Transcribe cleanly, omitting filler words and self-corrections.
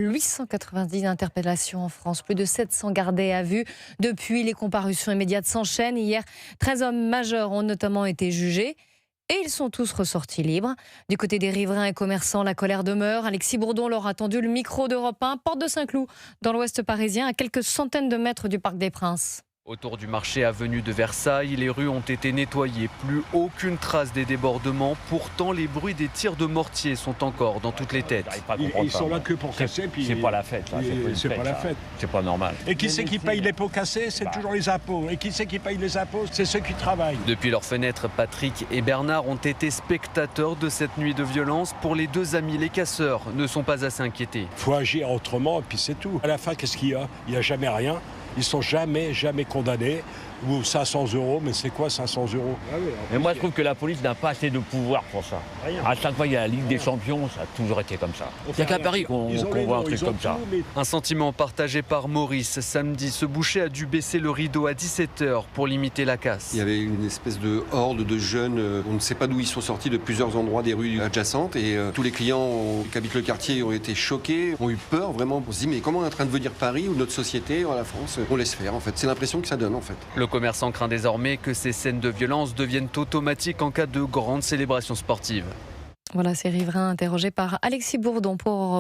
890 interpellations en France, plus de 700 gardés à vue. Depuis, les comparutions immédiates s'enchaînent. Hier, 13 hommes majeurs ont notamment été jugés. Et ils sont tous ressortis libres. Du côté des riverains et commerçants, la colère demeure. Alexis Bourdon leur a tendu le micro d'Europe 1, porte de Saint-Cloud, dans l'ouest parisien, à quelques centaines de mètres du Parc des Princes. Autour du marché avenue de Versailles, les rues ont été nettoyées. Plus aucune trace des débordements. Pourtant, les bruits des tirs de mortier sont encore dans toutes les têtes. Ils sont là que pour casser. C'est pas la fête. C'est pas la fête. C'est pas normal. Et qui c'est qui paye les pots cassés? C'est toujours les impôts. Et qui c'est qui paye les impôts? C'est ceux qui travaillent. Depuis leurs fenêtres, Patrick et Bernard ont été spectateurs de cette nuit de violence. Pour les deux amis, les casseurs ne sont pas assez inquiétés. Il faut agir autrement et puis c'est tout. À la fin, qu'est-ce qu'il y a? Il n'y a jamais rien. Ils sont jamais condamnés. Ou 500 €, mais c'est quoi 500 €? Mais moi, je trouve que la police n'a pas assez de pouvoir pour ça. À chaque fois, il y a la Ligue des Champions, ça a toujours été comme ça. Il n'y a qu'à Paris qu'on voit un truc comme ça. Un sentiment partagé par Maurice. Samedi, ce boucher a dû baisser le rideau à 17 h pour limiter la casse. Il y avait une espèce de horde de jeunes, on ne sait pas d'où ils sont sortis, de plusieurs endroits des rues adjacentes. Et tous les clients qui habitent le quartier ont été choqués, ont eu peur vraiment. On se dit, mais comment on est en train de venir Paris ou notre société, la France, on laisse faire en fait. C'est l'impression que ça donne en fait. Le commerçant craint désormais que ces scènes de violence deviennent automatiques en cas de grandes célébrations sportives. Voilà ces riverains interrogés par Alexis Bourdon pour Europe 1.